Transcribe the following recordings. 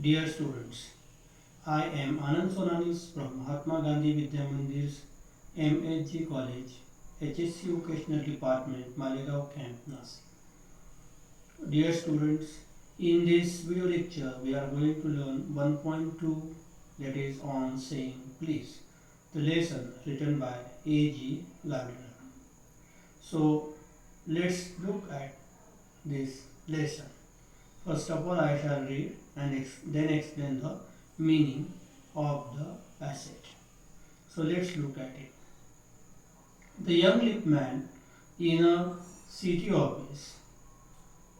Dear students, I am Anand Sonanis from Mahatma Gandhi Vidya Mandir's MHG College, HSC Vocational Department, Malegaon Camp, Nasik. Dear students, in this video lecture we are going to learn 1.2, that is on saying please, the lesson written by A.G. Lardner. So let's look at this lesson. First of all, I shall read and then explain the meaning of the passage. So let's look at it. The young liftman in a city office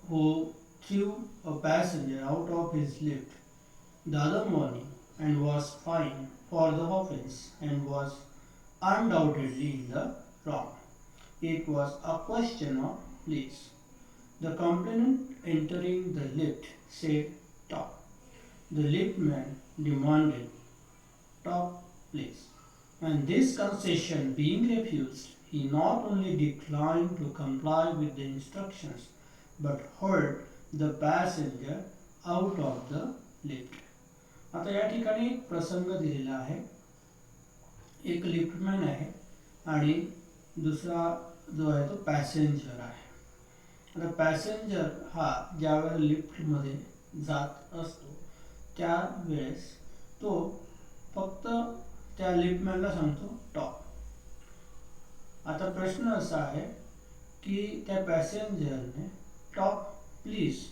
who threw a passenger out of his lift the other morning and was fined for the offense and was undoubtedly in the wrong. It was a question of please. The complainant entering the lift said top. The liftman demanded top please. And this concession being refused, he not only declined to comply with the instructions but hurled the passenger out of the lift. आता या ठिकाणी एक प्रसंग दिलेला आहे. एक liftman आहे आणि दुसरा जो आहे तो पॅसेंजर आहे. आता पॅसेंजर हा ज्यावेळेला लिफ्टमध्ये जात असतो त्यावेळेस तो फक्त त्या लिफ्टमॅनला सांगतो टॉप. आता प्रश्न असा आहे की त्या पॅसेंजरने टॉप प्लीज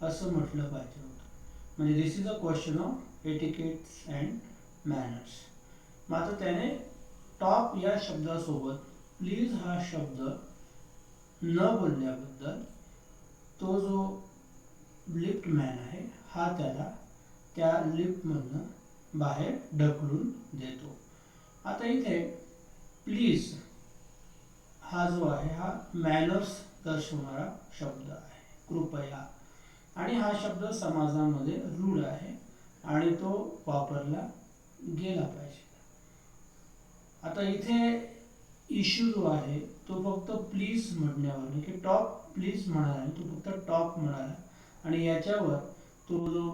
असं म्हटलं पाहिजे होतं. म्हणजे this is a question of etiquettes and manners. मग आता त्याने टॉप या शब्दासोबत प्लीज हा शब्द न बोलल्याबद्दल तो जो लिफ्टमॅन आहे हा त्याला त्या लिफ्टमधनं बाहेर ढकलून देतो. आता इथे प्लीज हा जो आहे हा मॅनर्स दर्शवणारा शब्द आहे, कृपया. आणि हा शब्द समाजामध्ये रूढ आहे आणि तो वापरला गेला पाहिजे. आता इथे इश्यू जो आहे तो फक्त प्लीज म्हणण्यावर की टॉप प्लीज म्हणाला आणि तो फक्त टॉप म्हणाला आणि याच्यावर तो जो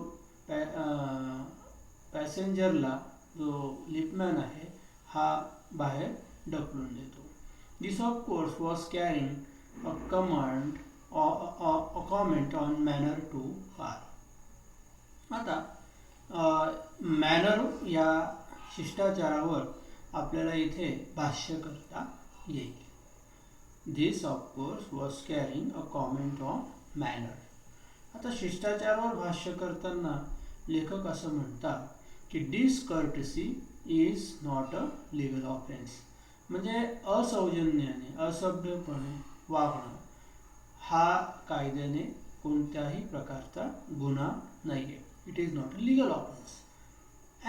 पॅसेंजरला जो लिफ्टमॅन आहे हा बाहेर ढकलून देतो. This of course was carrying a command a comment on manner to R. आता मॅनर या शिष्टाचारावर आपल्याला इथे भाष्य करता येईल. This of course was carrying a comment on manner. आता शिष्टाचारावर भाष्य करताना लेखक असं म्हणतात की discourtesy is not a legal offence. म्हणजे असौजन्याने असभ्यपणे वागणं हा कायद्याने कोणत्याही प्रकारचा गुन्हा नाही आहे. It is not a legal offence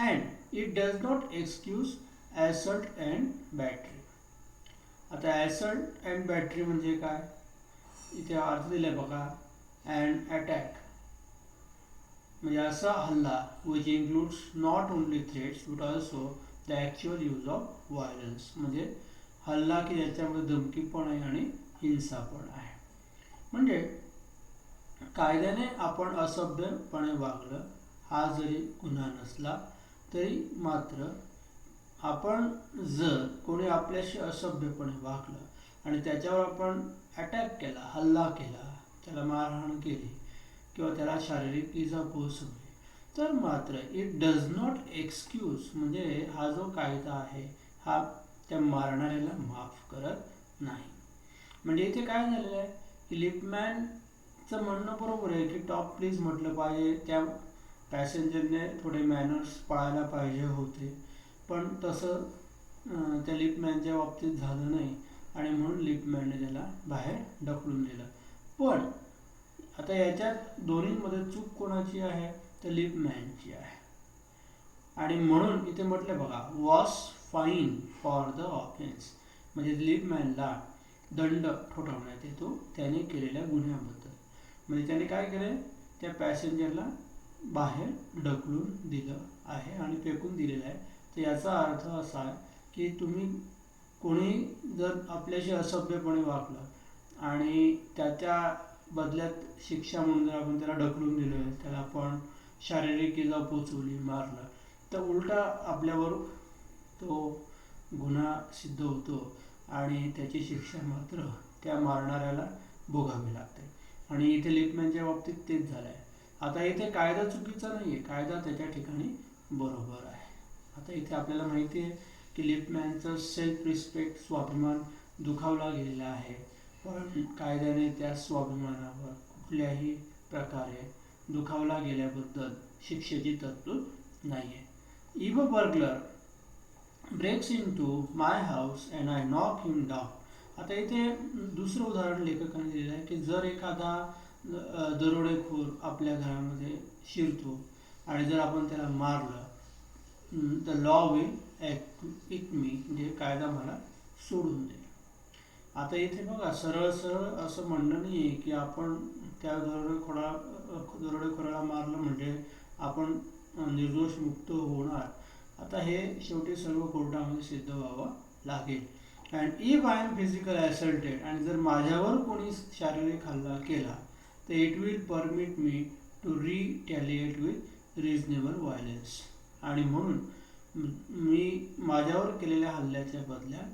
and it does not excuse assault and battery. आता ॲसल्ट अँड बॅटरी म्हणजे काय, इथे अर्थ दिलाय बघा. अँड अटॅक म्हणजे असा हल्ला which includes not only threats but also the actual use of violence. म्हणजे हल्ला की ज्याच्यामध्ये धमकी पण आहे आणि हिंसा पण आहे. म्हणजे कायद्याने आपण असभ्यपणे वागलं हा जरी गुन्हा नसला तरी मात्र आपण जर कोणी आपल्याशी असभ्यपणे वागलं आणि त्याच्यावर आपण अटॅक केला, हल्ला केला, त्याला मारहाण केली किंवा त्याला शारीरिक इजा पोहोचवली तर मात्र इट डज नॉट एक्सक्यूज. म्हणजे हा जो कायदा आहे हा त्या मारणाऱ्याला माफ करत नाही. म्हणजे इथे काय झालेलं आहे की लिफ्टमॅनचं म्हणणं बरोबर आहे की टॉप प्लीज म्हटलं पाहिजे, त्या पॅसेंजरने थोडे मॅनर्स पाळायला पाहिजे होते, पण तसं त्या लिफ्टमॅनच्या बाबतीत झालं नाही आणि म्हणून लिफ्टमॅनने त्याला बाहेर ढकलून दिलं. पण आता याच्यात दोन्हीमध्ये चूक कोणाची आहे तर लिफ्टमॅनची आहे. आणि म्हणून इथे म्हटलं बघा was fine for the offence. म्हणजे लिफ्टमॅनला दंड ठोठावण्यात येतो त्याने केलेल्या गुन्ह्याबद्दल. म्हणजे त्याने काय केलं, त्या पॅसेंजरला बाहेर ढकलून दिलं आहे आणि फेकून दिलेलं आहे. तर याचा अर्थ असा आहे की तुम्ही कोणी जर आपल्याशी असभ्यपणे वागलं आणि त्याच्या बदल्यात शिक्षा म्हणून जर आपण त्याला ढकलून दिलं, त्याला आपण शारीरिक इजा पोचवली, मारलं, तर उलटा आपल्यावर तो गुन्हा सिद्ध होतो आणि त्याची शिक्षा मात्र त्या मारणाऱ्याला भोगावी लागते. आणि इथे लिपमॅनच्या बाबतीत तेच झालं आहे. आता इथे कायदा चुकीचा नाही आहे, कायदा त्याच्या ठिकाणी बरोबर आहे. आता इथे आपल्याला माहिती आहे की लिपमॅनचं सेल्फ रिस्पेक्ट, स्वाभिमान दुखावला गेलेला आहे, पण कायद्याने त्या स्वाभिमानावर कुठल्याही प्रकारे दुखावला गेल्याबद्दल शिक्षेची तरतूद नाही आहे. If a burglar breaks into my house and I knock him down. आता इथे दुसरं उदाहरण लेखकाने दिलेलं आहे की जर एखादा दरोडेखोर आपल्या घरामध्ये शिरतो आणि जर आपण त्याला मारलं, द लॉ विल एक्विट मी, म्हणजे कायदा मला सोडून दे. आता इथे बघा, सरळ सरळ असं म्हणणं नाही आहे की आपण त्या दरोडेखोराला मारलं म्हणजे आपण निर्दोष मुक्त होणार. आता हे शेवटी सर्व कोर्टामध्ये सिद्ध व्हावं लागेल. And if I am physical assaulted, आणि जर माझ्यावर कोणी शारीरिक हल्ला केला तर it will permit me to retaliate with reasonable violence. आणि म्हणून मी माझ्यावर केलेल्या हल्ल्याच्या बदल्यात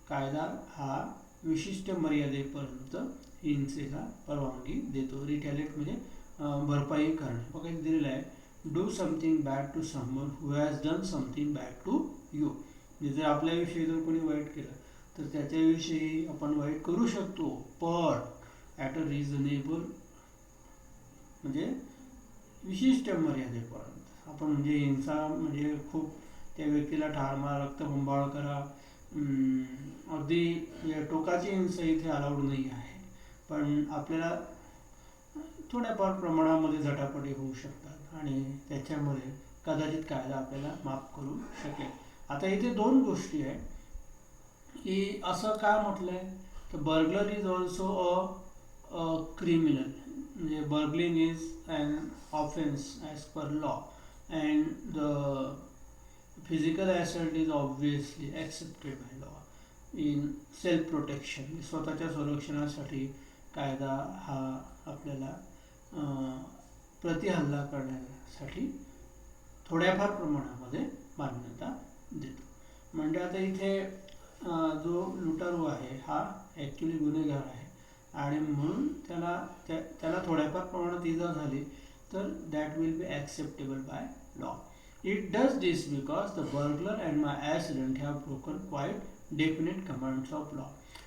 कायदा हा विशिष्ट मर्यादेपर्यंत हिंसेला परवानगी देतो. रिटॅलिएट म्हणजे भरपाई करणे. बघा दिलेलं आहे, do something bad to someone who has done something bad to you. म्हणजे जर आपल्याविषयी जर कोणी वाईट केलं तर त्याच्याविषयी आपण वाईट करू शकतो, पण ॲट अ रिझनेबल, म्हणजे विशिष्ट मर्यादेपर्यंत. आपण म्हणजे हिंसा म्हणजे खूप त्या व्यक्तीला ठार मारा, रक्तबंबाळ करा, अगदी टोकाची हिंसा इथे अलाउड नाही आहे. पण आपल्याला थोड्याफार प्रमाणामध्ये झटापटी होऊ शकतात आणि त्याच्यामध्ये कदाचित कायदा आपल्याला माफ करू शकेल. आता इथे दोन गोष्टी आहे की असं का म्हटलं आहे, तर burglar is also a criminal, म्हणजे burgling is an offence as per law and the physical assault is obviously accepted by law in self protection. स्वतःच्या संरक्षणासाठी कायदा हा आपल्याला प्रतिहल्ला करण्यासाठी थोड्याफार प्रमाणामध्ये मान्यता देतो. म्हणजे आता इथे जो लुटारू आहे हा ॲक्च्युली गुन्हेगार आहे आणि म्हणून त्याला थोड्याफार प्रमाणात इजा झाली तर that will be acceptable by law. It does this because the burglar and my accident have broken quite definite commands of law.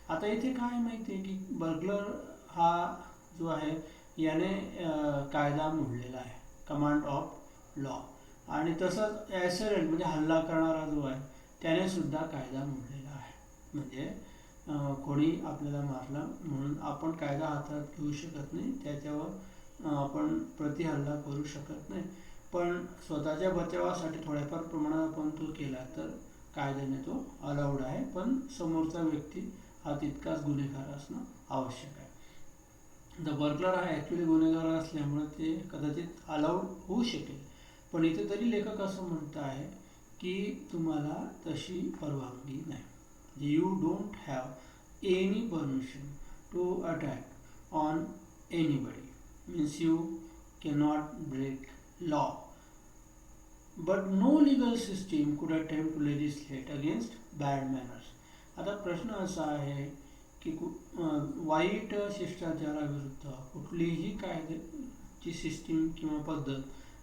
आता इथे काय माहिती आहे की बर्गलर हा जो आहे याने कायदा मोडलेला आहे, कमांड ऑफ लॉ. आणि तसंच ॲसिडेंट म्हणजे हल्ला करणारा जो आहे त्याने सुद्धा कायदा मोडलेला आहे. म्हणजे कोणी आपल्याला मारलं म्हणून आपण कायदा हातात घेऊ शकत नाही, त्याच्यावर आपण प्रतिहल्ला करू शकत नाही. पण स्वतःच्या बचावासाठी थोड्याफार प्रमाणात आपण तो केला तर कायद्याने तो अलाउड आहे, पण समोरचा व्यक्ती हा तितकाच गुन्हेगार असणं आवश्यक आहे. द बर्गलर हा ॲक्च्युली गुन्हेगार असल्यामुळे ते कदाचित अलाउड होऊ शकेल, पण इथे तरी लेखक असं म्हणत आहे की तुम्हाला तशी परवानगी नाही. You don't have any permission to attack on anybody, means you cannot break law. But no legal system could attempt to legislate against bad manners. आता प्रश्न असा आहे की वाईट शिष्टाचाराविरुद्ध कुठलीही कायद्याची सिस्टीम किंवा पद्धत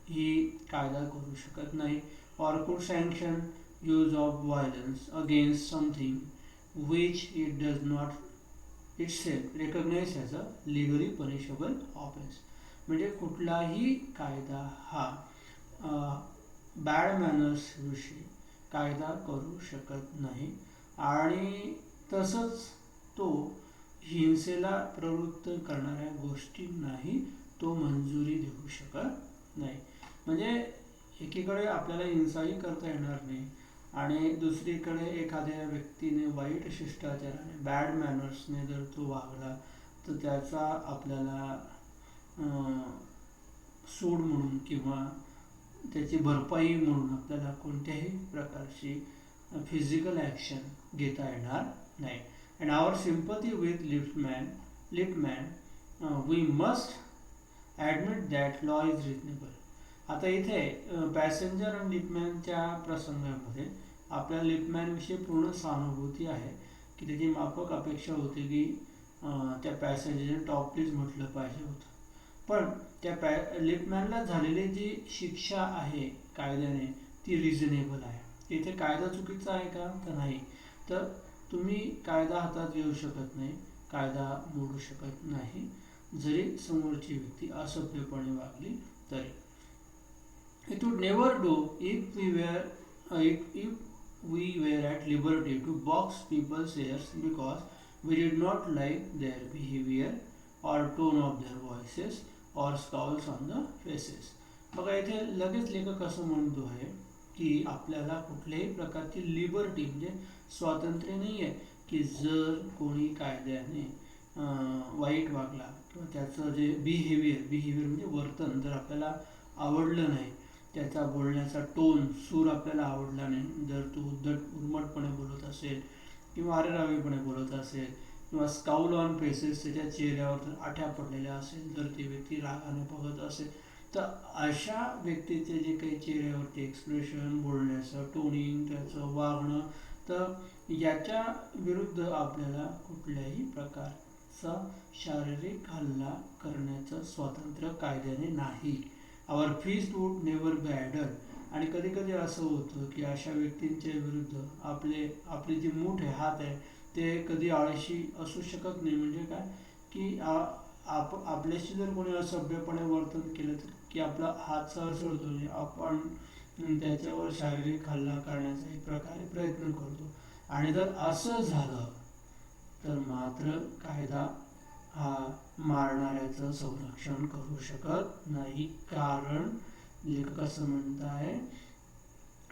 ही कायदा करू शकत नाही. Or could sanction use of violence against something which it does not itself recognize as a legally punishable offence. म्हणजे कुठलाही कायदा हा बॅड मॅनर्सविषयी कायदा करू शकत नाही आणि तसंच तो हिंसेला प्रवृत्त करणाऱ्या गोष्टींनाही तो मंजुरी देऊ शकत नाही. म्हणजे एकीकडे आपल्याला हिंसाही करता येणार नाही आणि दुसरीकडे एखाद्या व्यक्तीने वाईट शिष्टाचाराने बॅड मॅनर्सने जर तो वागला तर त्याचा आपल्याला सूड म्हणून किंवा त्याची भरपाई म्हणून आपल्याला कोणत्याही प्रकारची फिजिकल ॲक्शन घेता येणार नाही. And our sympathy with Lippmann, we must admit that law is reasonable. आता इथे पॅसेंजर आणि लिफ्टमॅनच्या प्रसंगामध्ये आपल्या लिफ्टमॅनविषयी पूर्ण सहानुभूती आहे की त्याची माफक अपेक्षा होती की त्या पॅसेंजरने टॉप प्लीज म्हटलं पाहिजे होतं. पण त्या लिफ्टमॅनला झालेली जी शिक्षा आहे कायद्याने ती रिझनेबल आहे. इथे कायदा चुकीचा आहे का? तर नाही. तर तुम्ही कायदा हातात घेऊ शकत नाही, कायदा मोडू शकत नाही, जरी समोरची व्यक्ती असभ्यपणे वागली तरी. It would never do if we were at liberty to box people's ears because we did not like their behavior or tone of their voices or scowls on the faces. बघा इथे लगेच लेखक असं म्हणतो आहे की आपल्याला कुठल्याही प्रकारची लिबर्टी म्हणजे स्वातंत्र्य नाही आहे की जर कोणी कायद्याने वाईट वागला किंवा त्याचं जे बिहेवियर म्हणजे वर्तन जर आपल्याला आवडलं नाही, त्याचा बोलण्याचा टोन सूर आपल्याला आवडला नाही, जर तो उर्मटपणे बोलत असेल किंवा अरेरावीपणे बोलत असेल किंवा स्काउल ऑन फेसेस त्याच्या चेहऱ्यावर जर आठ्या पडलेल्या असेल, जर ती व्यक्ती रागाने बघत असेल, तर अशा व्यक्तीचे जे काही चेहऱ्यावरती एक्सप्रेशन, बोलण्याचं टोनिंग, त्याचं वागणं, तर याच्या विरुद्ध आपल्याला कुठल्याही प्रकारचा शारीरिक हल्ला करण्याचं स्वातंत्र्य कायद्याने नाही. Our fist would never be idle. आणि कधी कधी असं होतं की अशा व्यक्तींच्या विरुद्ध आपले जे मूठ आहे, हात आहे, ते कधी आळशी असू शकत नाही. म्हणजे काय की आपल्याशी जर कोणी असभ्यपणे वर्तन केलं तर की आपला हात सरसळतो, म्हणजे आपण त्याच्यावर शारीरिक हल्ला करण्याचा एक प्रकारे प्रयत्न करतो. आणि जर असं झालं तर मात्र कायदा हा मारणाऱ्याचं संरक्षण करू शकत नाही. कारण लेखक असं म्हणत आहे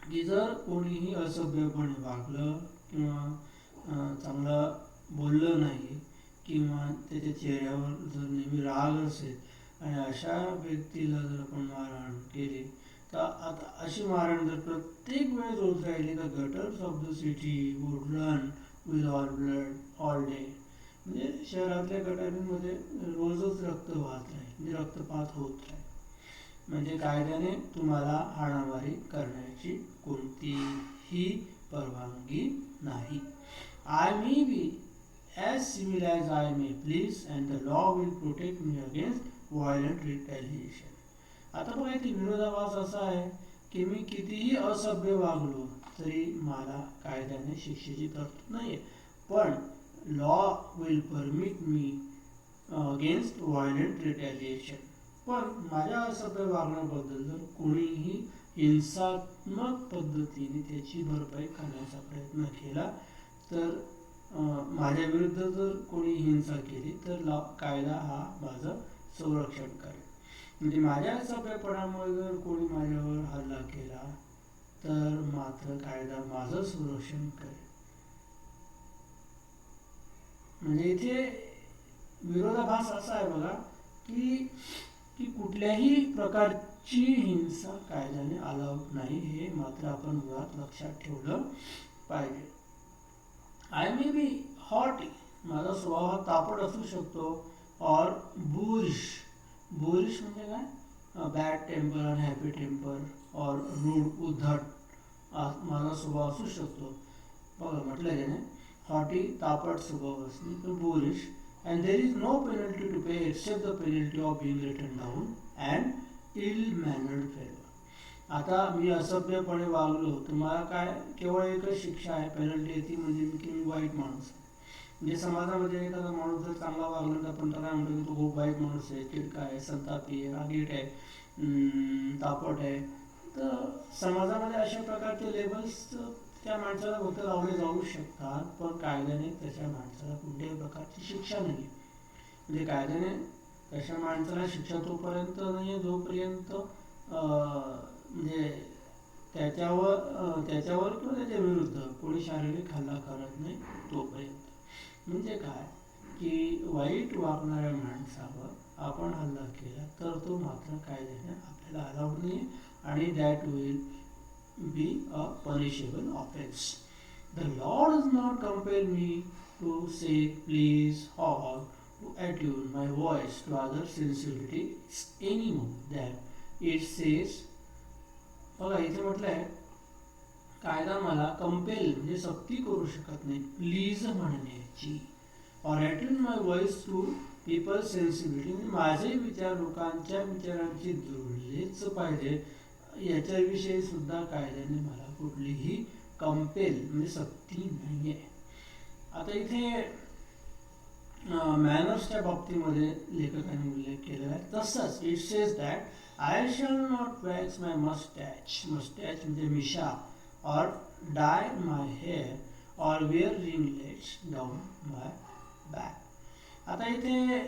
की जर कोणीही असभ्यपणे वागलं किंवा चांगलं बोललं नाही किंवा त्याच्या चेहऱ्यावर जर नेहमी राग असेल आणि अशा व्यक्तीला जर आपण मारहाण केली, तर आता अशी मारहाण जर प्रत्येक वेळेस होत राहिली तर gutters of the city would run with all blood all day. म्हणजे शहरातल्या गटारींमध्ये रोजच रक्त वाहत राहील, म्हणजे रक्तपात होत राहील. म्हणजे कायद्याने तुम्हाला हाणामारी करण्याची कोणतीही परवानगी नाही. I may be as civil as I may please and the law will protect me against violent retaliation. आता बघा इथे विरोधाभास असा आहे की मी कितीही असभ्य वागलो तरी मला कायद्याने शिक्षेची तरतूद नाही आहे, पण law will permit me against violent रिटॅलिएशन. पण माझ्या असभ्य वागण्याबद्दल जर कोणीही हिंसात्मक पद्धतीने त्याची भरपाई करण्याचा प्रयत्न केला, तर माझ्या विरुद्ध जर कोणी हिंसा केली तर कायदा हा माझं संरक्षण करेल. म्हणजे माझ्या असभ्यपणामुळे जर कोणी माझ्यावर हल्ला केला तर मात्र कायदा माझं संरक्षण करेल. म्हणजे इथे विरोधाभास असा आहे बघा की कुठल्याही प्रकारची हिंसा कायद्याने अलाउड नाही, हे मात्र आपण मुळात लक्षात ठेवलं पाहिजे. आय मे बी हॉटी, माझा स्वभाव हा तापट असू शकतो, और बुलिश म्हणजे काय, बॅड टेम्पर, अनहॅपी टेम्पर, और रूड उद्धट माझा स्वभाव असू शकतो. बघा म्हटलं त्याने हॉटी तापट स्वभाव असणे, bullish, and there is no penalty to pay except the penalty of being written down and ill-mannered fellow. आता मी असभ्यपणे वागलो तर मला काय केवळ एकच शिक्षा आहे, पेनल्टी ती म्हणजे मी वाईट माणूस आहे. म्हणजे समाजामध्ये एखादा माणूस जर चांगला वागला तर आपण त्याला म्हणतो की तो खूप वाईट माणूस आहे, चिडका आहे, संतापी आहे, रागीट आहे, तापट आहे. तर समाजामध्ये अशा प्रकारचे लेबल्स त्या माणसाला फक्त लावले जाऊ शकतात, पण कायद्याने त्याच्या माणसाला कुठल्याही प्रकारची शिक्षा नाही. म्हणजे कायद्याने तशा माणसाला शिक्षा तोपर्यंत नाही आहे जोपर्यंत म्हणजे त्याच्यावर किंवा त्याच्या विरुद्ध कोणी शारीरिक हल्ला करत नाही तोपर्यंत. म्हणजे काय की वाईट वागणाऱ्या माणसावर आपण हल्ला केला तर तो मात्र कायद्याने आपल्याला अलाउड नाही आणि that will be a punishable offense. The law does not compel me to say please or to attune my voice to other sensibilities any more than it says, बघा इथे म्हटलंय कायदा मला कंपेल म्हणजे सक्ती करू शकत नाही प्लीज म्हणण्याची, or attend my voice to people sensibility, म्हणजे माझे विचार लोकांच्या विचारांची जुळलेच पाहिजे याच्याविषयी सुद्धा कायद्याने मला कुठलीही कंपेल म्हणजे सक्ती नाही आहे. आता इथे मॅनर्सच्या बाबतीमध्ये लेखकाने उल्लेख केलेला आहे. तसंच it says that I shall not wax my moustache, moustache म्हणजे मिशा, और डाय माय हेअर, और wear ringlets down my back. आता इथे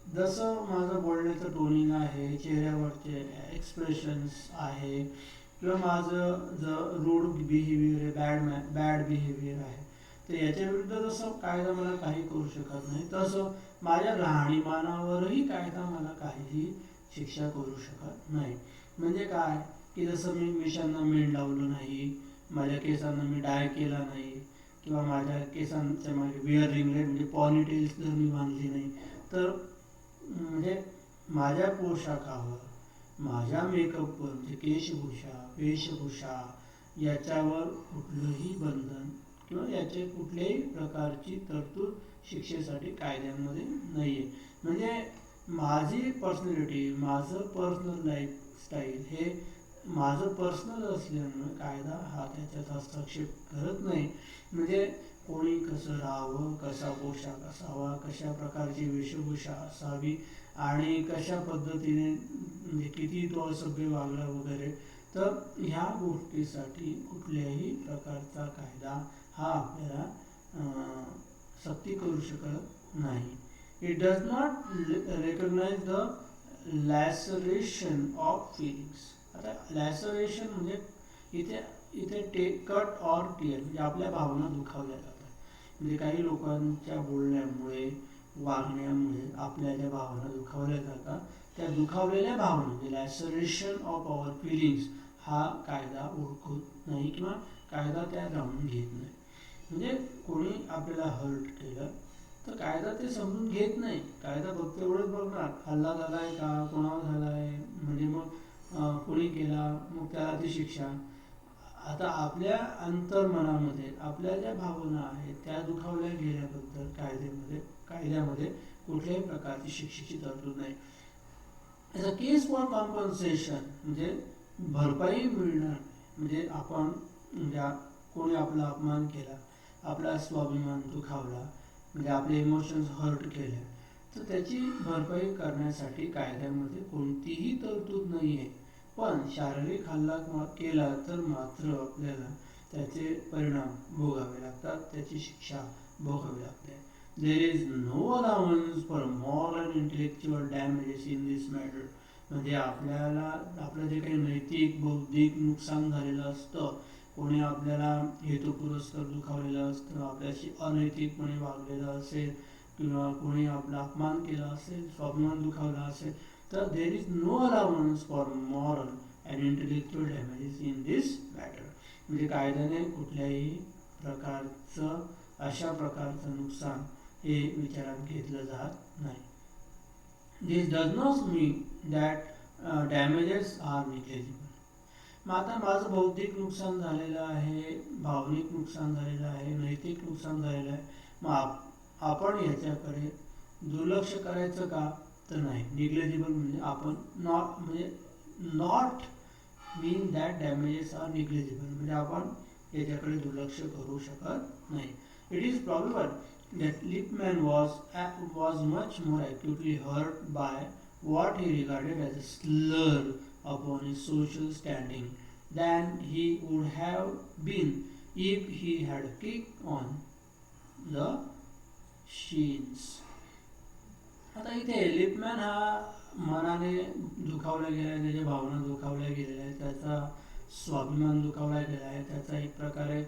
जसं माझं बोलण्याचं टोनिंग आहे, चेहऱ्यावरचे एक्सप्रेशन्स आहे, किंवा माझं जर रूड बिहेवियर आहे, बॅड बिहेवियर आहे, तर याच्या विरुद्ध जसं कायदा मला काही करू शकत नाही, तसं माझ्या राहणीमानावरही कायदा मला काहीही शिक्षा करू शकत नाही. म्हणजे काय की जसं मी मिशांना मेंढ लावलं नाही, माझ्या केसांना मी डाय केला नाही, किंवा माझ्या केसांच्या मागे वेअर रिंगलेट म्हणजे पॉनिटेल्स जर मी बांधली नाही, तर म्हणजे माझ्या पोशाखावर, माझ्या मेकअपवर म्हणजे केशभूषा, वेशभूषा याच्यावर कुठलंही बंधन किंवा याचे कुठल्याही प्रकारची तरतूद शिक्षेसाठी कायद्यामध्ये नाही आहे. म्हणजे माझी पर्सनॅलिटी, माझं पर्सनल लाईफस्टाईल हे माझं पर्सनल असल्यामुळे कायदा हा त्याच्यात हस्तक्षेप करत नाही. म्हणजे कोणी कसं राहावं, कसा पोशाख असावा, कशा प्रकारची वेशभूषा असावी, आणि कशा पद्धतीने म्हणजे किती तो असभ्य वागला वगैरे, तर ह्या गोष्टीसाठी कुठल्याही प्रकारचा कायदा हा आपल्याला सक्ती करू शकत नाही. It does not recognise the laceration of feelings. आता लॅसरेशन म्हणजे इथे कट ऑर टिअर म्हणजे आपल्या भावना दुखावल्या जातात. म्हणजे काही लोकांच्या बोलण्यामुळे, वागण्यामुळे आपल्या ज्या भावना दुखावल्या जातात, त्या दुखावलेल्या भावना म्हणजे लॅसरेशन ऑफ आवर फिलिंग्स हा कायदा ओळखत नाही किंवा कायदा त्या जाणून घेत नाही. म्हणजे कोणी आपल्याला हर्ट केलं तर कायदा ते समजून घेत नाही. कायदा फक्त एवढंच बघणार हल्ला झाला आहे का, कोणावर झाला आहे, म्हणजे मग कोणी केला, मग त्याला ती शिक्षा. आता आपल्या अंतर्मनामध्ये आपल्या ज्या भावना आहेत त्या दुखावल्या गेल्याबद्दल कायद्यामध्ये कुठल्याही प्रकारची शिक्षेची तरतूद नाही. As a case for compensation म्हणजे भरपाई मिळणार, म्हणजे आपण म्हणजे कोणी आपला अपमान केला, आपला स्वाभिमान दुखावला, म्हणजे आपले इमोशन्स हर्ट केले, तर त्याची भरपाई करण्यासाठी कायद्यामध्ये कोणतीही तरतूद नाही आहे. पण शारीरिक हल्ला केला तर मात्र आपल्याला त्याचे परिणाम भोगावे लागतात, त्याची शिक्षा भोगावी लागते. There is no allowance for moral and intellectual damages in this matter. म्हणजे आपलं जे काही नैतिक बौद्धिक नुकसान झालेलं असतं, कोणी आपल्याला हेतुपुरस्सर दुखावलेलं असतं, आपल्याशी अनैतिकपणे वागलेलं असेल, किंवा कोणी आपला अपमान केला असेल, स्वाभिमान दुखावला असेल, तर there is no allowance for moral and intellectual damages in this matter. म्हणजे कायद्याने कुठल्याही प्रकारचं अशा प्रकारचं नुकसान हे विचारात घेतलं जात नाही. This does not mean that damages are negligible. मग आता माझं बौद्धिक नुकसान झालेलं आहे, भावनिक नुकसान झालेलं आहे, नैतिक नुकसान झालेलं आहे, मग आपण याच्याकडे दुर्लक्ष करायचं का, तर नाही. निग्लेजिबल म्हणजे आपण not mean that damages are negligible म्हणजे आपण याच्याकडे दुर्लक्ष करू शकत नाही. It is probable that Lippmann was much more acutely hurt by what he regarded as a slur upon his social standing than he would have been if he had kicked on the shins. आता इथे लिपमॅन हा मनाने दुखावला गेला आहे, त्याच्या भावना दुखावल्या गेलेल्या आहेत, त्याचा स्वाभिमान दुखावला गेला आहे, त्याचा एक प्रकारे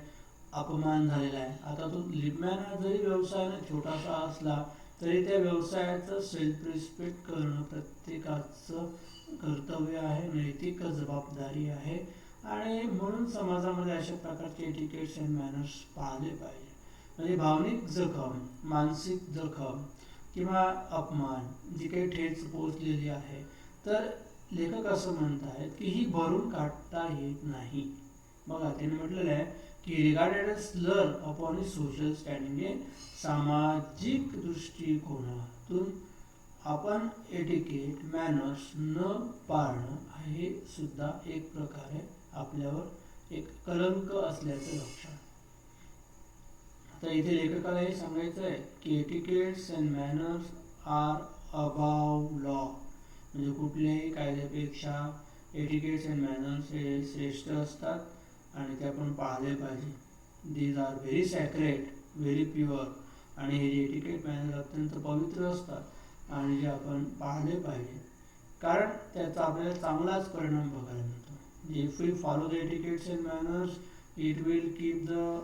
अपमान झालेला आहे. आता तो लिपमॅन हा जरी व्यवसायाने छोटासा असला तरी त्या व्यवसायाचं सेल्फ रिस्पेक्ट करणं प्रत्येकाचं कर्तव्य आहे, नैतिक जबाबदारी आहे, आणि म्हणून समाजामध्ये अशा प्रकारचे एटिकेट्स अँड मॅनर्स पाळले पाहिजे. म्हणजे भावनिक जखम, मानसिक जखम किंवा अपमान जी काही ठेच पोचलेली आहे, तर लेखक असं म्हणत आहेत की ही भरून काढता येत नाही. बघा त्यांनी म्हटलेलं आहे की रिगार्डेड एज स्लर अपॉन ए सोशल स्टँडिंग, म्हणजे सामाजिक दृष्टिकोनातून आपण एटिकेट मॅनर्स न पाळणं हे सुद्धा एक प्रकारे आपल्यावर एक कलंक असल्याचं लक्षण. आता इथे लेखकाला हे सांगायचं आहे की etiquettes and manners are above law, म्हणजे कुठल्याही कायद्यापेक्षा एटिकेट्स अँड मॅनर्स हे श्रेष्ठ असतात आणि ते आपण पाळले पाहिजे. These are very sacred, very pure, आणि हे जे एटिकेट मॅनर अत्यंत पवित्र असतात आणि जे आपण पाळले पाहिजे, कारण त्याचा आपल्याला चांगलाच परिणाम बघायला मिळतो. If we follow the etiquettes and manners, it will keep the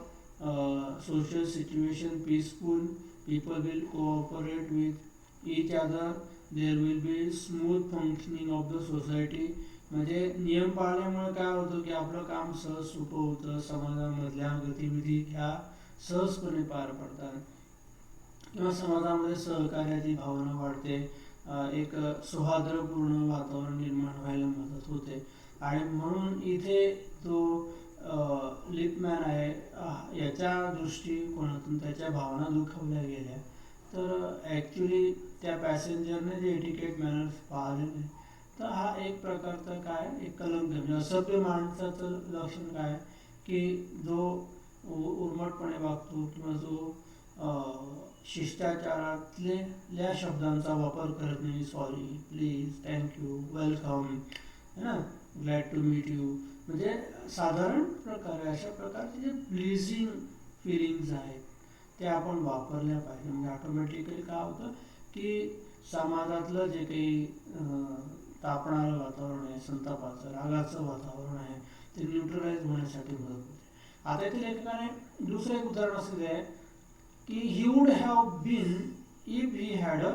social situation peaceful, people will cooperate with each other, there will be smooth functioning of the society. म्हणजे नियम पाळल्यामुळे काय होतं की आपलं काम सहज सोपं होतं, समाजामधल्या गतिविधी ह्या सहजपणे पार पडतात किंवा समाजामध्ये सहकार्याची भावना वाढते, एक सौहार्दपूर्ण वातावरण निर्माण व्हायला मदत होते. आणि म्हणून इथे जो लिपमॅन आहे याच्या दृष्टिकोनातून त्याच्या भावना दुखावल्या गेल्या, तर ॲक्च्युली त्या पॅसेंजरने जे एटिकेट मॅनर्स पाळले नाही, तर हा एक प्रकारचा काय एक कलंक, म्हणजे असभ्य माणसाचं लक्षण काय की जो उर्मटपणे वागतो किंवा जो शिष्टाचारातल्या शब्दांचा वापर करत नाही, सॉरी, प्लीज, थँक्यू, वेलकम, है ना, ग्लॅड टू मीट यू, म्हणजे साधारण प्रकारे अशा प्रकारचे जे प्लीजिंग फिलिंग्स आहेत ते आपण वापरल्या पाहिजे. म्हणजे ऑटोमॅटिकली काय होतं की समाजातलं जे काही तापणारं वातावरण आहे, संतापाचं, रागाचं वातावरण आहे, ते न्यूट्रलाइज होण्यासाठी मदत होते. आता इथे लेखकाने दुसरं एक उदाहरण असं दिलं आहे की he would have been if he had a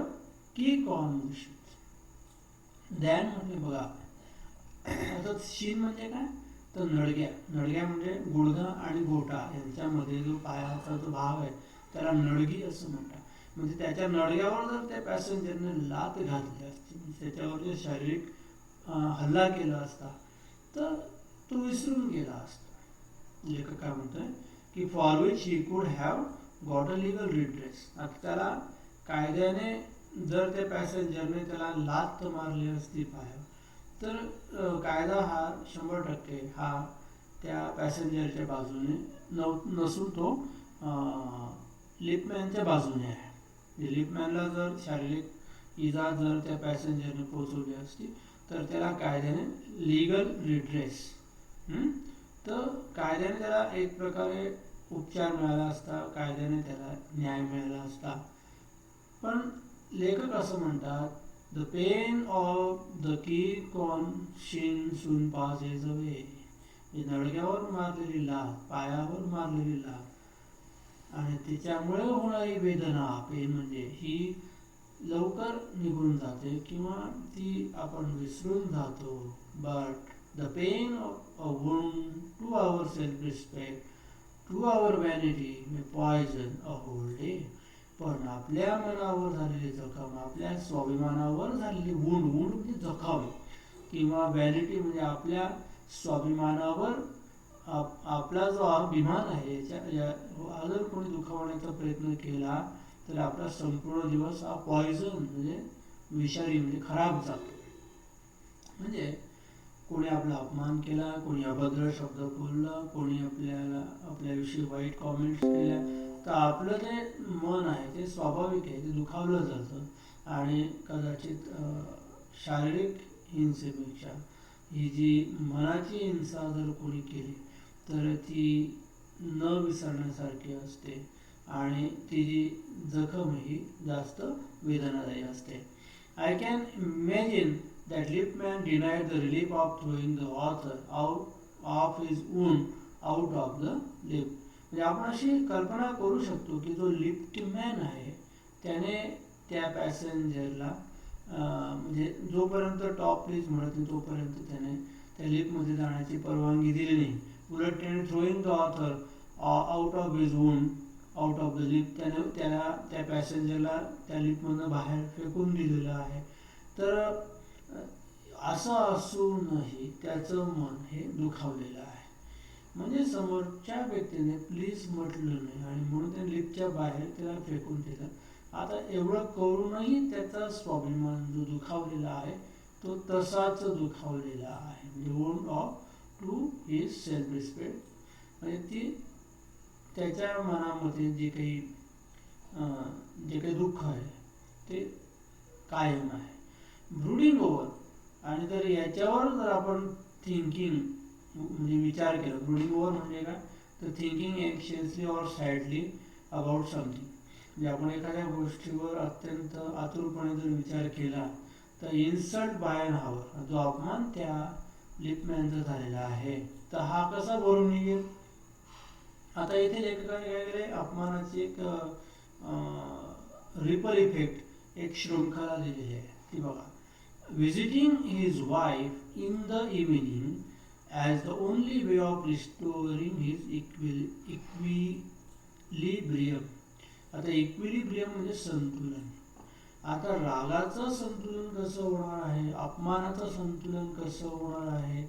kick on the shoes. Then म्हणजे बघा, आता शीन म्हणजे काय, तर नडग्या, नडग्या म्हणजे गुडघा आणि गोटा यांच्यामध्ये जो पायाचा जो भाग आहे त्याला नडगी असं म्हणतात. म्हणजे त्याच्या नडग्यावर जर त्या पॅसेंजरने लात घातली असती, त्याच्यावर जे शारीरिक हल्ला केला असता, तर तो विसरून गेला असता. लेखक काय म्हणतोय की for which he could have got a legal redress. आता त्याला कायद्याने जर त्या पॅसेंजरने त्याला लात मारली असती पायावर, तर कायदा हा 100% हा त्या पॅसेंजरच्या बाजूने नसून तो लिपमॅनच्या बाजूने आहे. लिपमॅनला जर शारीरिक इजा जर त्या पॅसेंजरने पोचवली असती, तर त्याला कायद्याने लिगल रिड्रेस, तर कायद्याने त्याला एक प्रकारे उपचार मिळाला असता, कायद्याने त्याला न्याय मिळाला असता. पण लेखक असं म्हणतात, the pain of the kick on shin soon passes away. नडग्यावर मारलेली लात, पायावर मारलेली लात आणि त्याच्यामुळे होणारी वेदना, पेन म्हणजे ही लवकर निघून जाते किंवा ती आपण विसरून जातो. But the pain of a wound to our self respect, to our vanity may poison a whole day. पण आपल्या मनावर झालेली जखम, आपल्या स्वाभिमानावर झालेली वुंड, वुंड म्हणजे जखम, किंवा व्हॅनिटी म्हणजे आपल्या स्वाभिमानावर आपला जो अभिमान आहे याच्या जर कोणी दुखावण्याचा प्रयत्न केला, तर आपला संपूर्ण दिवस हा पॉयझन म्हणजे विषारी म्हणजे खराब जातो. म्हणजे कोणी आपला अपमान केला, कोणी अभद्र शब्द बोलला, कोणी आपल्याविषयी वाईट कॉमेंट्स केल्या, तर आपलं जे मन आहे ते स्वाभाविक आहे, ते दुखावलं जातं. आणि कदाचित शारीरिक हिंसेपेक्षा ही जी मनाची हिंसा जर कोणी केली तर ती न विसरण्यासारखी असते आणि ती जी जखम ही जास्त वेदनादायी असते. I can imagine that Lippmann denied the relief of throwing the author out of his wound out of the lip. म्हणजे आपण अशी कल्पना करू शकतो की जो लिफ्टमॅन आहे त्याने त्या पॅसेंजरला म्हणजे जोपर्यंत टॉप प्लीज म्हणत नाही तोपर्यंत त्याने त्या लिफ्टमध्ये जाण्याची परवानगी दिली नाही. उलट त्याने throwing the author out of his wound out of the lift, त्याने त्याला त्या पॅसेंजरला त्या लिफ्टमधनं बाहेर फेकून दिलेलं आहे. तर असं असूनही त्याचं मन हे दुखावलेलं आहे. म्हणजे समोरच्या व्यक्तीने प्लीज म्हटलं नाही आणि म्हणून ते लिफ्टच्या बाहेर त्याला फेकून दिलं. आता एवढं करूनही त्याचा स्वाभिमान जो दुखावलेला आहे तो तसाच दुखावलेला आहे. म्हणजे wound of to his self respect, म्हणजे ती त्याच्या मनामध्ये जे काही दुःख आहे ते कायम आहे. ब्रूडिंग ओव्हर, आणि जर याच्यावर जर आपण थिंकिंग म्हणजे विचार केला, ब्रूडिंग ओव्हर म्हणजे काय, तर thinking anxiously or sadly about something. म्हणजे आपण एखाद्या गोष्टीवर अत्यंत आतुरपणे जर विचार केला तर इन्सल्ट बाय एन हावर, जो अपमान त्या लिपमॅनचा झालेला आहे तर हा कसा भरून निघेल. आता इथे लेखकाने काय केले, अपमानाची एक रिपल इफेक्ट, एक शृंखला दिलेली आहे ती बघा. Visiting his wife in the evening as the only way of restoring his equilibrium. आता इक्विलिब्रियम म्हणजे संतुलन. आता रागाचं संतुलन कसं होणार आहे, अपमानाचं संतुलन कसं होणार आहे,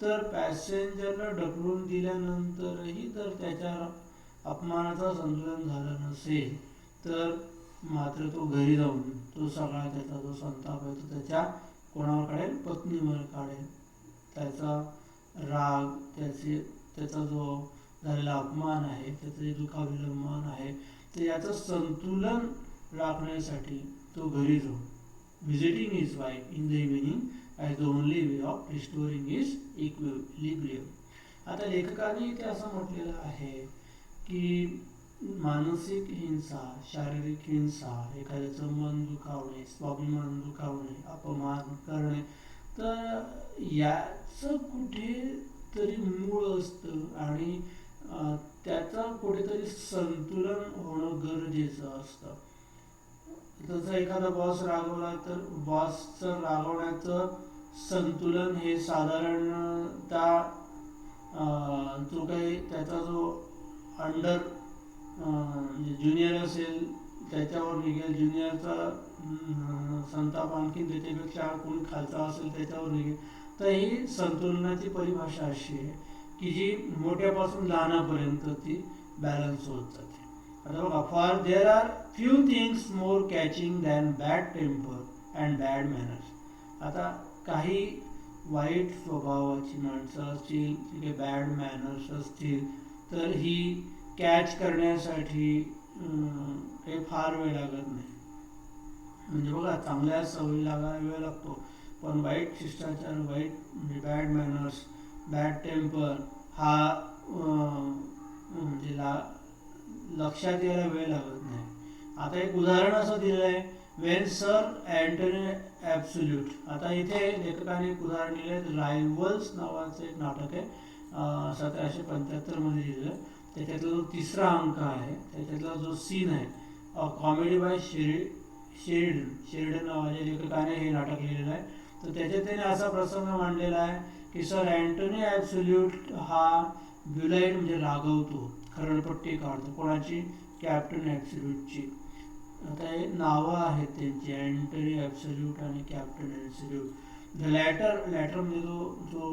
तर पॅसेंजरला ढकलून दिल्यानंतरही जर त्याच्या अपमानाचं संतुलन झालं नसेल तर मात्र तो घरी जाऊन तो सगळा त्याचा जो संताप आहे तो त्याच्या कोणावर काढेल, पत्नीवर काढेल. त्याचा राग, त्याचा जो झालेला अपमान आहे, त्याचं जे दुखावलेलं मन आहे, तर याचं संतुलन राखण्यासाठी तो घरी जाऊन visiting his wife in the evening as the only way of restoring his equilibrium. आता लेखकाने इथे असं म्हटलेलं आहे की मानसिक हिंसा, शारीरिक हिंसा, एखाद्याचं मन दुखावणे, स्वाभिमान दुखावणे, अपमान करणे, तर याचं कुठेतरी मूळ असतं आणि त्याचं कुठेतरी संतुलन होणं गरजेचं असतं. जसं एखादा बॉस रागवला तर बॉसचं रागवण्याचं संतुलन हे साधारणतः जो काही त्याचा जो अंडर ज्युनियर असेल त्याच्यावर निघेल, ज्युनियरचा संताप आणखी त्याच्यापेक्षा कोणी खालचा असेल त्याच्यावर निघेल. तर ही संतुलनाची परिभाषा अशी आहे की जी मोठ्यापासून लहानापर्यंत ती बॅलन्स होत जाते. आता बघा, for there are few things more catching than bad temper and bad manners. आता काही वाईट स्वभावाची माणसं असतील, काही बॅड मॅनर्स असतील, तर ही कॅच करण्यासाठी काही फार वेळ लागत नाही. म्हणजे बघा, चांगल्या सवयी लागायला वेळ लागतो, पण वाईट शिष्टाचार, वाईट म्हणजे बॅड मॅनर्स, बॅड टेम्पर हा म्हणजे लक्षात यायला वेळ लागत नाही. आता एक उदाहरण असं दिलं आहे, वेन सर अँटनी ॲब्सोल्यूट. आता इथे लेखकाने एक उदाहरण दिलं आहे, रायव्हल्स नावाचं एक नाटक आहे, 1775 मध्ये लिहिलं. त्याच्यातला जो तिसरा अंक आहे त्याच्यातला जो सीन आहे, कॉमेडी बाय शेरिडन नावाच्या लेखकाने हे नाटक लिहिलेलं आहे. तर त्याच्यात त्याने असा प्रसंग मांडलेला आहे की सर अँटनी ॲब्सोल्यूट हा ब्युलाईट म्हणजे रागवतो, खरडपट्टी काढतो. कोणाची? कॅप्टन ॲब्सोल्यूटची. आता हे नावं आहेत त्यांची, अँटनी ॲब्सोल्यूट आणि कॅप्टन ॲब्सोल्यूट. द लॅटर म्हणजे जो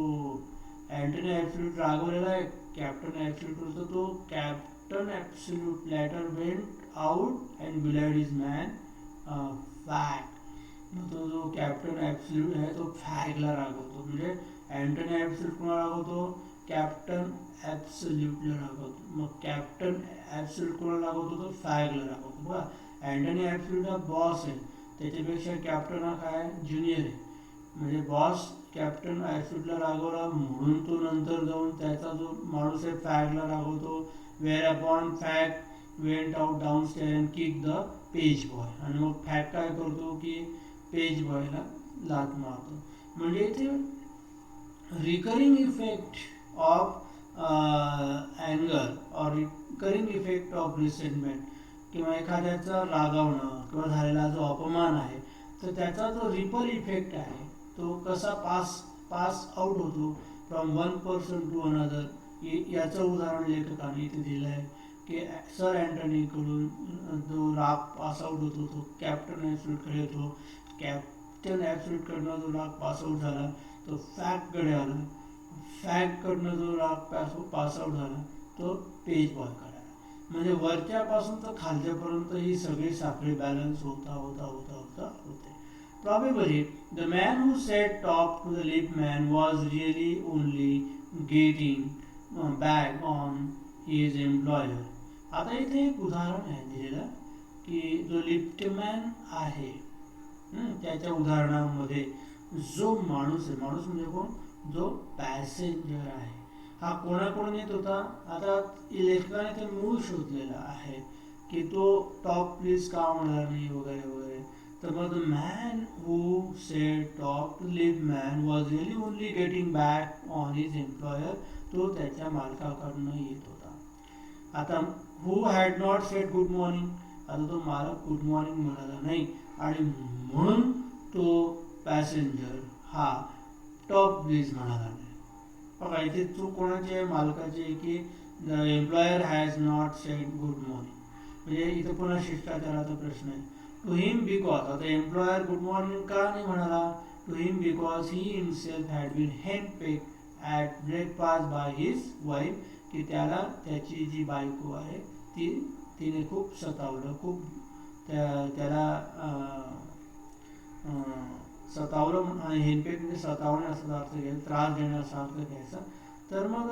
अँटनी ॲब्सोल्यूट रागवलेला आहे कॅप्टन ॲब्सोल्यूट, तो Captain Absolute latter went out and bullied his man Fag. मग तो जो कॅप्टन ॲब्सोल्यूट आहे तो फॅगला रागवतो. म्हणजे अँटनी ॲब्सोल्यूट कोणाला रागवतो? कॅप्टन ॲब्सोल्यूटला रागवतो. मग कॅप्टन ॲब्सोल्यूट कोणाला रागवतो? तो फॅगला रागवतो. बघा, अँटनी ॲब्सोल्यूट हा बॉस आहे, त्याच्यापेक्षा कॅप्टन हा काय, ज्युनियर आहे. म्हणजे बॉस कॅप्टन ॲब्सोल्यूटला रागवला म्हणून तो नंतर जाऊन त्याचा जो माणूस आहे फॅगला रागवतो. Whereupon Fag went out down stair and kick the page boy. आणि मग फॅग काय करतो की पेज बॉयला लाथ मारतो. म्हणजे इथे रिकरिंग इफेक्ट ऑफ अँगर और रिकरिंग इफेक्ट ऑफ रिसेंटमेंट, किंवा एखाद्याचा रागावणं किंवा झालेला जो अपमान आहे तर त्याचा जो रिपल इफेक्ट आहे तो कसा पास आउट होतो from one person to another. याचं उदाहरण लेखकाने इथे दिलं आहे की सर अँटनीकडून जो राग पास आउट होतो तो कॅप्टन ॲब्सोल्यूटकडे येतो, लिप्टन ॲब्सोल्यूटकडनं जो राग पासआउट झाला तो फॅक्टकडे आला, फॅक्टकडनं जो राग पासआउट झाला तो पेज बॉयकडे आला. म्हणजे वरच्यापासून तर खालच्यापर्यंत ही सगळी साखळी बॅलन्स होता होता होता होता होते. Probably the man who said top to the lip man was really only getting back on his employer. आता इथे एक उदाहरण आहे दिलेलं की जो लिफ्टमॅन आहे त्याच्या उदाहरणामध्ये जो माणूस आहे, माणूस म्हणजे कोण, जो पॅसेंजर आहे, हा कोणाकडून येत होता. आता लेखकाने ते मूळ शोधलेलं आहे की तो टॉप प्लीज का म्हणणार नाही वगैरे वगैरे. तर मग the man who said top to लिव्ह man was really only getting back on his employer, तो त्याच्या मालकाकडनं येत होता. आता who had not said good morning, आता तो मालक गुड मॉर्निंग म्हणाला नाही आणि म्हणून तो पॅसेंजर हा टॉप प्लीज म्हणाला नाही. बघा इथे चूक कोणाची आहे, मालकाची आहे की the employer has not said good morning. म्हणजे इथं पुन्हा शिष्टाचाराचा प्रश्न आहे. टू हिम बिकॉज, आता एम्प्लॉयर गुड मॉर्निंग का नाही म्हणाला, to him because he himself had been handpicked at breakfast by his wife, की त्याला त्याची जी बायको आहे तिने खूप सतावलं, खूप त्याला सतावलं. हेनपेक म्हणजे सतावणे असा अर्थ घ्यायचा, त्रास देण्याचा अर्थ घ्यायचा. तर मग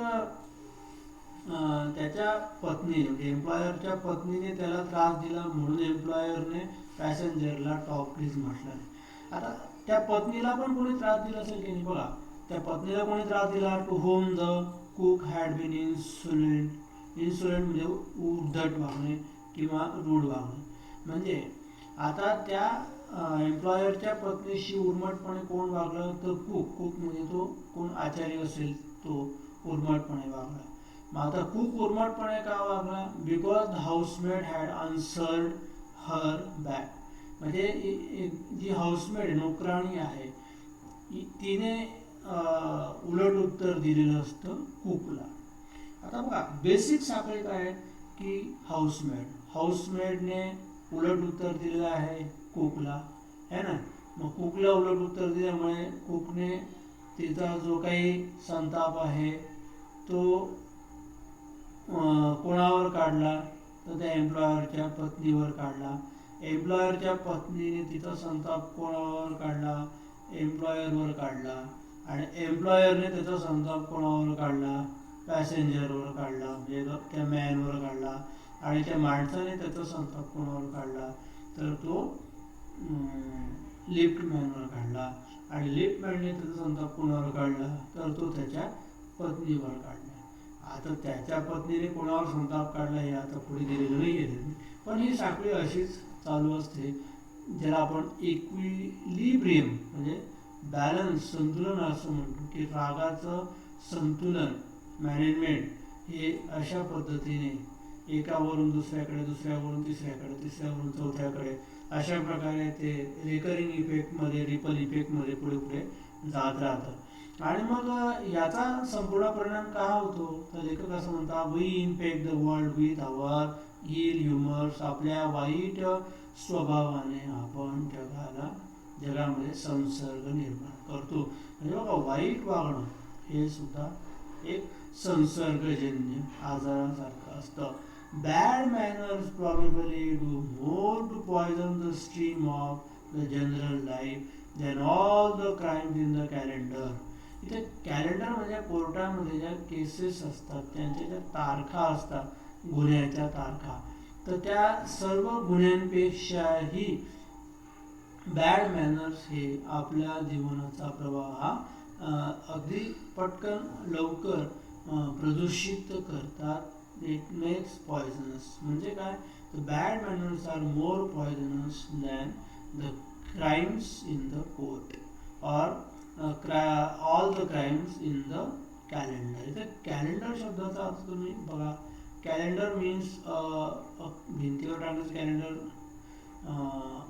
त्याच्या पत्नी म्हणजे एम्प्लॉयरच्या पत्नीने त्याला त्रास दिला म्हणून एम्प्लॉयरने पॅसेंजरला टॉप प्लीज म्हटलं. आता त्या पत्नीला पण कोणी त्रास दिला असेल की नाही. बघा त्या पत्नीला कोणी त्रास दिला, to whom the cook had been insolent. Insolent म्हणजे उद्धट वागणे किंवा रूढ वागणे. म्हणजे आता त्या एम्प्लॉयरच्या पत्नीशी उर्मटपणे कोण वागलं, तर कुक म्हणजे तो कोण आचारी असेल तो उर्मटपणे वागला. मग आता कुक उर्मटपणे का वागला, because the housemaid had answered her back. म्हणजे जी हाऊसमेड नोकराणी आहे तिने उलट उत्तर दिलेलं असतं कुकला. आता बघा बेसिक साखळी काय आहे की हाऊसमेडने उलट उत्तर दिलेलं आहे कुकला, है ना. मग कुकला उलट उत्तर दिल्यामुळे कुकने तिचा जो काही संताप आहे तो कोणावर काढला, तर त्या एम्प्लॉयरच्या पत्नीवर काढला. एम्प्लॉयरच्या पत्नीने तिचा संताप कोणावर काढला, एम्प्लॉयरवर काढला. आणि एम्प्लॉयरने त्याचा संताप कोणावर काढला, पॅसेंजरवर काढला, म्हणजे त्या मॅनवर काढला. आणि त्या माणसाने त्याचा संताप कोणावर काढला, तर तो लिफ्टमॅनवर काढला. आणि लिफ्टमॅनने त्याचा संताप कोणावर काढला, तर तो त्याच्या पत्नीवर काढला. आता त्याच्या पत्नीने कोणावर संताप काढला हे आता पुढे दिलेलं नाही आहे, पण ही साखळी अशीच चालू असते, ज्याला आपण इक्विलिब्रियम म्हणजे बॅलन्स, संतुलन असं म्हणतो. की रागाचं संतुलन मॅनेजमेंट हे अशा पद्धतीने एकावरून दुसऱ्याकडे, दुसऱ्यावरून तिसऱ्याकडे, तिसऱ्यावरून चौथ्याकडे, अशा प्रकारे ते रिकरिंग इफेक्टमध्ये, रिपल इफेक्टमध्ये पुढे पुढे जात राहतं. आणि मग याचा संपूर्ण परिणाम काय होतो, तर लेखक असं म्हणतात, we infect the world with our ill humours. आपल्या वाईट स्वभावाने आपण जगामध्ये संसर्ग निर्माण करतो. म्हणजे बघा वाईट वागणं हे सुद्धा एक संसर्गजन्य आजारासारखं असतं. Bad manners probably do more to poison the stream of the general life than all the crimes in the calendar. इथे कॅलेंडर म्हणजे कोर्टामध्ये ज्या केसेस असतात त्यांच्या ज्या तारखा असतात, गुन्ह्याच्या तारखा, तर त्या सर्व गुन्ह्यांपेक्षाही बॅड मॅनर्स हे आपल्या जीवनाचा प्रवाह हा अगदी पटकन लवकर प्रदूषित करतात. It makes poisonous. म्हणजे काय, the bad manners are more poisonous than the crimes in the court or all the crimes in the calendar. इथे कॅलेंडर शब्दाचा अर्थ तुम्ही बघा, कॅलेंडर मीन्स भिंतीवर टाकण्याचं कॅलेंडर,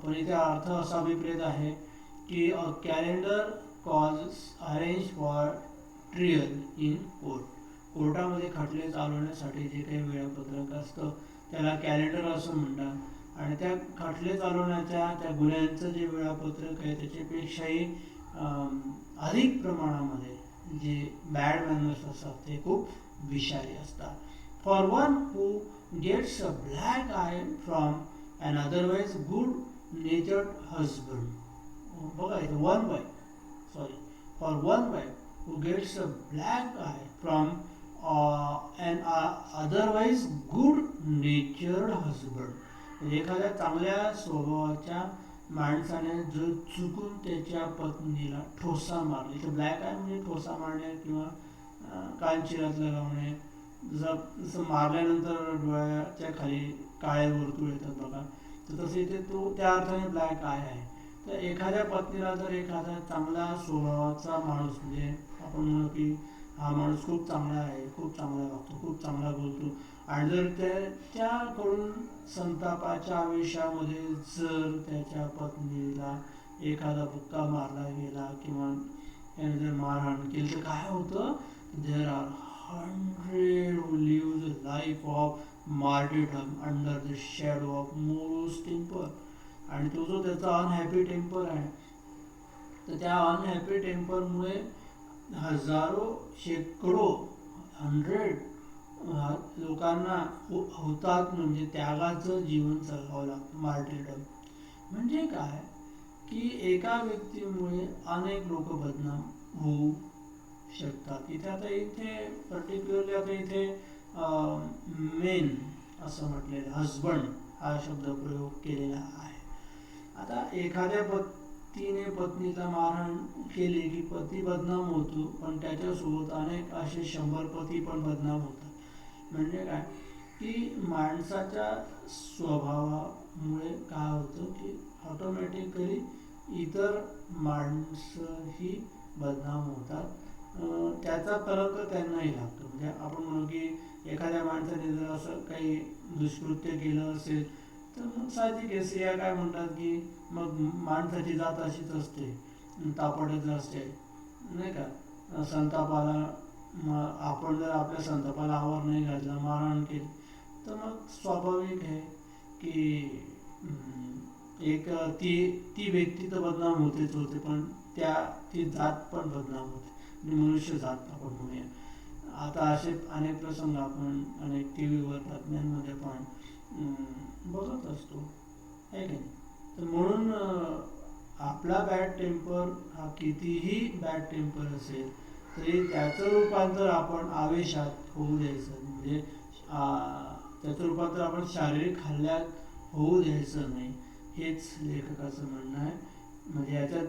पण इथे अर्थ असा अभिप्रेत आहे की calendar cause arrange for trial in court. कोर्टामध्ये खटले चालवण्यासाठी जे काही वेळापत्रक असतं त्याला कॅलेंडर असं म्हणतात. आणि त्या खटले चालवण्याच्या त्या गुन्ह्यांचं जे वेळापत्रक आहे त्याच्यापेक्षाही अधिक प्रमाणामध्ये जे बॅड मॅनर्स असतात ते खूप विषारी असतात. For one who gets a black eye from an otherwise good natured husband, बघा इथे one by sorry for one by who gets a black eye from an otherwise good natured husband. एखाद्या चांगल्या स्वभावाच्या माणसाने जर चुकून त्याच्या पत्नीला ठोसा मारले, तर ब्लॅक आय म्हणजे ठोसा मारणे किंवा कानशिरात लगावणे, जसं मारल्यानंतर डोळ्याच्या खाली काळे वर्तुळ येतात बघा, तर तसे ते तो त्या अर्थाने ब्लॅक आय आहे. तर एखाद्या पत्नीला जर एखादा चांगला स्वभावाचा माणूस, म्हणजे आपण म्हणू की हा माणूस खूप चांगला आहे, खूप चांगला वागतो, खूप चांगला बोलतो, आणि जर त्याच्याकडून संतापाच्या आवेशामध्ये जर त्याच्या पत्नीला एखादा बुक्का मारला गेला किंवा त्याने जर मारहाण केली, तर काय होतं, there are 100 who live the life of martyrdom under the shadow of Moro's temper. आणि तो जो त्याचा अनहॅपी टेम्पर आहे, तर त्या अनहॅपी टेम्परमुळे हजारो शेकडो 100 लोकांना होतात, म्हणजे त्यागाचं जीवन जगावं लागतं. मार्टिरडम म्हणजे काय की एका व्यक्तीमुळे अनेक लोक बदनाम होऊ शकतात. इथे पर्टिक्युलरली आता इथे मेन असं म्हटलेलं, हजबंड हा शब्द प्रयोग केलेला आहे. आता एखाद्या पतीने पत्नीला मारहाण केली की पती बदनाम होतो, पण त्याच्यासोबत अनेक असे 100 पती पण बदनाम होतात. म्हणजे काय की माणसाच्या स्वभावामुळे काय होतं की ऑटोमॅटिकली इतर माणसंही बदनाम होतात, त्याचा कलंक त्यांनाही लागतो. म्हणजे आपण म्हणू की एखाद्या माणसाने जर असं काही दुष्कृत्य केलं असेल, तर मग साहजिक आहे, स्त्रिया काय म्हणतात की मग माणसाची जात अशीच असते, तापडच असते, नाही का. संतापाला आपण जर आपल्या संतापाला आवर नाही घातला, मारहाण केली, तर मग स्वाभाविक आहे की एक ती व्यक्ती तर बदनाम होतेच होते, पण ती जात पण बदनाम होते, मनुष्य जात आपण म्हणूया. आता असे अनेक प्रसंग आपण अनेक टी व्हीवर बातम्यांमध्ये पण बघत असतो, आहे की नाही. तर म्हणून आपला बॅड टेम्पर हा कितीही बॅड टेम्पर असेल तरी त्याचं रूपांतर आपण आवेशात होऊ द्यायचं, म्हणजे त्याचं रूपांतर आपण शारीरिक हल्ल्यात होऊ द्यायचं नाही, हेच लेखकाचं म्हणणं आहे. म्हणजे याच्यात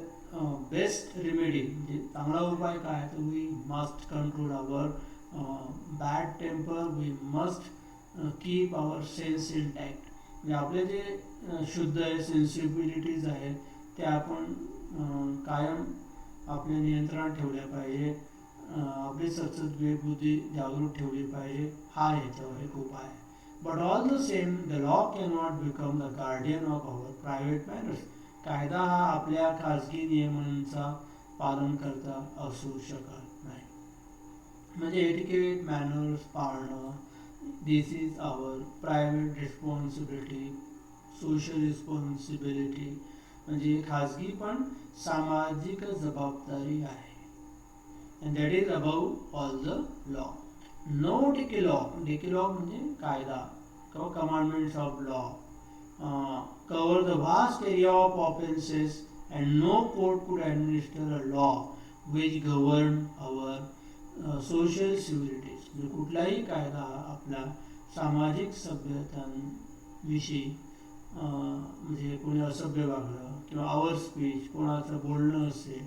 बेस्ट रेमेडी म्हणजे चांगला उपाय काय, तर we must control our bad temper, we must keep our sense intact. म्हणजे आपले जे शुद्ध आहे, सेन्सिबिलिटीज आहेत, त्या आपण कायम आपल्या नियंत्रणात ठेवल्या पाहिजे, आपली सतत विवेकबुद्धी जागरूक ठेवली पाहिजे, हा याच्यावर एक उपाय आहे. But all the same the law can not become the guardian of our private manners. कायदा हा आपल्या खाजगी नियमांचा पालन करता असू शकत नाही. म्हणजे एटिकेट मॅनर्स पाळणं, this is our private responsibility, social responsibility, म्हणजे खाजगी पण सामाजिक जबाबदारी आहे. and that is above all the law. No decalogue म्हणजे कायदा किंवा commandments of law cover the vast area of offenses, and no court could administer a law which govern our social civilities. म्हणजे कुठलाही कायदा आपला सामाजिक सभ्यतांविषयी म्हणजे कोणी असभ्य वागलं किंवा आवर स्पीच, कोणाचं बोलणं असेल,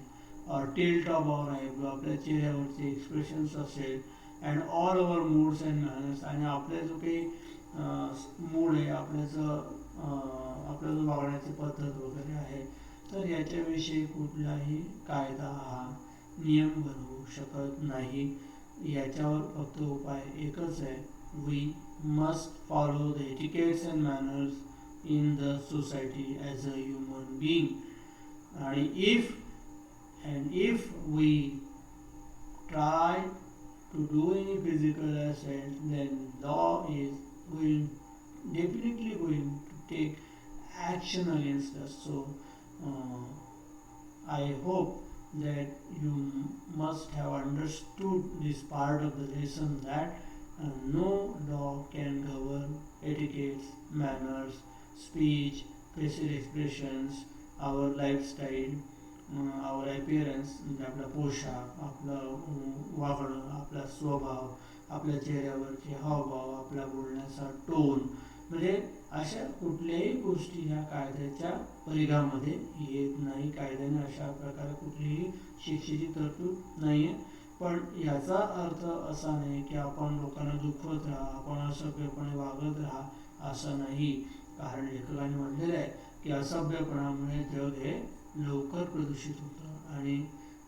टिल्ट ऑफ आवर आयब्रो, आपल्या चेहऱ्यावरचे एक्सप्रेशन्स असेल, and all over moods and manners, आणि आपल्या जो काही मूड आहे, आपल्या जो वागण्याची पद्धत वगैरे आहे, तर याच्याविषयी कुठलाही कायदा हा नियम बनवू शकत नाही. याच्यावर फक्त उपाय एकच आहे, we must follow the etiquettes and manners in the society as a human being. And if we try to do any physical assault, then law is definitely going to take action against us. So I hope that you must have understood this part of the lesson, that no law can govern etiquettes, manners, speech, facial expressions, our lifestyle, our appearance, म्हणजे आपला पोशाख, आपलं वागणं, आपला स्वभाव, आपल्या चेहऱ्यावरचे हावभाव, आपला बोलण्याचा टोन, म्हणजे अशा कुठल्याही गोष्टी ह्या कायद्याच्या परिघामध्ये येत नाही. कायद्याने अशा प्रकारे कुठलीही शिक्षेची तरतूद नाही आहे. पण याचा अर्थ असा नाही की आपण लोकांना दुखवत राहा, आपण असभ्यपणे वागत राहा, असं नाही. कारण लेखकाने म्हटलेलं आहे की असभ्यपणामुळे जग हे लवकर प्रदूषित होतं आणि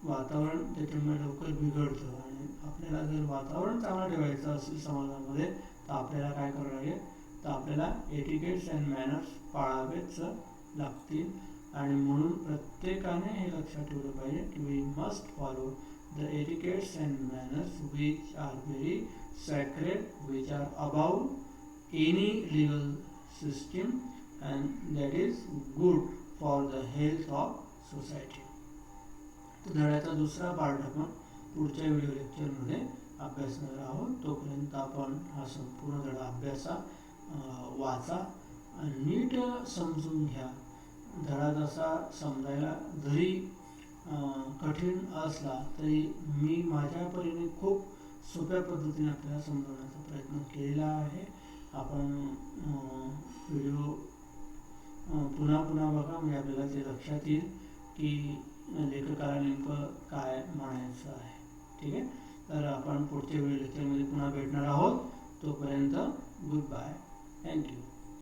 वातावरण त्याच्यामुळे लवकर बिघडतं. आणि आपल्याला जर वातावरण चांगलं ठेवायचं असेल समाजामध्ये, तर आपल्याला काय करावं लागेल, तर आपल्याला एटिकेट्स अँड मॅनर्स पाळावेच लागतील. आणि म्हणून प्रत्येकाने हे लक्षात ठेवलं पाहिजे की we must follow the etiquettes and manners which are very sacred, which are above any legal system, and that is good for the health of society. तर धड्याचा दुसरा पार्ट आपण पुढच्या व्हिडिओ लेक्चरमध्ये अभ्यासणार आहोत. तोपर्यंत आपण हा संपूर्ण धडा अभ्यासा, वाचा, नीट समजून घ्या. धडा जसा समजायला जरी कठीण असला तरी मी माझ्या परीने खूप सोप्या पद्धतीने आपल्याला समजवण्याचा प्रयत्न केलेला आहे. आपण व्हिडिओ पुन्हा पुन्हा बघा, म्हणजे आपल्याला ते लक्षात येईल की लेखकाला नेमकं काय म्हणायचं आहे. ठीक आहे. तर आपण पुढच्या व्हिडिओ लेक्चरमध्ये पुन्हा भेटणार आहोत. तोपर्यंत गुड बाय. थँक्यू.